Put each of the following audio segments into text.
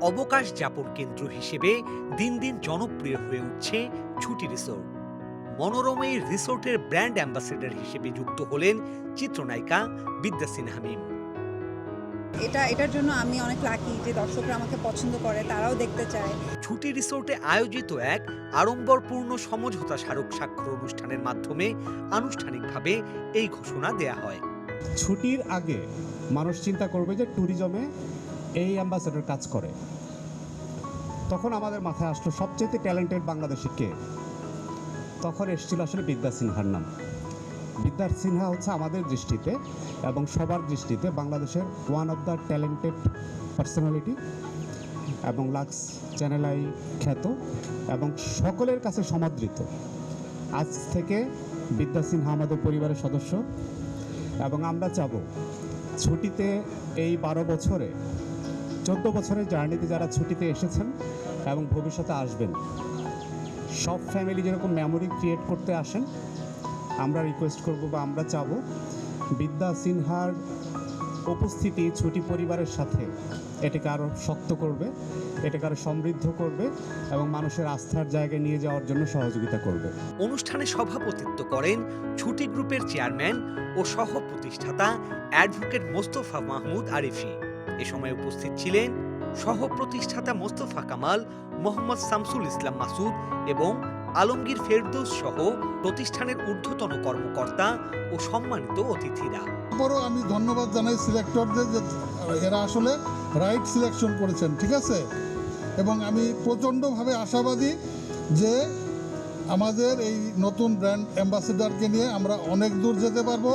অবকাশ যাপন কেন্দ্র হিসেবে দিন দিন জনপ্রিয় হয়ে উঠছে ছুটি রিসোর্ট। মনোরমা এই রিসোর্টের ব্র্যান্ড অ্যাম্বাসেডর হিসেবে যুক্ত হলেন চিত্রনায়িকা বিদ্যা সিনহা মিম। এটার জন্য আমি অনেক লাকি যে দর্শকরা আমাকে পছন্দ করে, তারাও দেখতে চায়। ছুটি রিসোর্টে আয়োজিত এক আড়ম্বরপূর্ণ সমঝোতা স্মারক স্বাক্ষর অনুষ্ঠানের মাধ্যমে আনুষ্ঠানিকভাবে এই ঘোষণা দেয়া হয়। ছুটির আগে মানুষ চিন্তা করবে যে ট্যুরিজমে এই অ্যাম্বাসেডর কাজ করে, তখন আমাদের মাথায় আসলো সবচেয়ে ট্যালেন্টেড বাংলাদেশি কে। তখন এসেছিল আসলে বিদ্যা সিনহার নাম। বিদ্যা সিনহা হচ্ছে আমাদের দৃষ্টিতে এবং সবার দৃষ্টিতে বাংলাদেশের one of the talented personality এবং লাক্স চ্যানেল আই খ্যাত এবং সকলের কাছে সমাদৃত। আজ থেকে বিদ্যা সিনহা আমাদের পরিবারের সদস্য এবং আমরা চাব ছুটিতে এই 12 বছরে 14 বছরের জার্নিতে যারা ছুটিতে এসেছেন এবং ভবিষ্যতে আসবেন, সব ফ্যামিলি যেরকম মেমোরি ক্রিয়েট করতে আসেন, আমরা রিকোয়েস্ট করব বা আমরা চাবো বিদ্যা সিনহার উপস্থিতি ছুটি পরিবারের সাথে এটাকে আরও শক্ত করবে, এটাকে আরও সমৃদ্ধ করবে এবং মানুষের আস্থার জায়গায় নিয়ে যাওয়ার জন্য সহযোগিতা করবে। অনুষ্ঠানে সভাপতিত্ব করেন ছুটি গ্রুপের চেয়ারম্যান ও সহ প্রতিষ্ঠাতা অ্যাডভোকেট মোস্তফা মাহমুদ আরিফি। এ সময় উপস্থিত ছিলেন সহ প্রতিষ্ঠাতা মোস্তফা কামাল, মোহাম্মদ শামসুল ইসলাম মাসুদ এবং আলমগীর ফেরদৌস সহ প্রতিষ্ঠানের ঊর্ধ্বতন কর্মকর্তা ও সম্মানিত অতিথিরা। পরও আমি ধন্যবাদ জানাই সিলেক্টরদের যে এরা আসলে রাইট সিলেকশন করেছেন, ঠিক আছে। এবং আমি প্রচণ্ডভাবে আশাবাদী যে আমাদের এই নতুন ব্র্যান্ড অ্যাম্বাসেডরকে নিয়ে আমরা অনেক দূর যেতে পারবো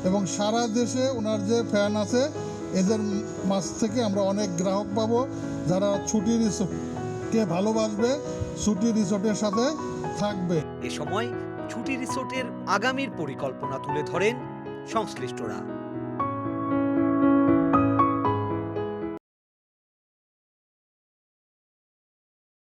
এবং সারা দেশে ওনার যে ফ্যান আছে এদের মাঝ থেকে আমরা অনেক গ্রাহক পাবো যারা ছুটি রিসোর্টকে ভালোবাসবে, ছুটি রিসোর্টের সাথে থাকবে। এ সময় ছুটি রিসোর্টের আগামীর পরিকল্পনা তুলে ধরেন সংশ্লিষ্টরা।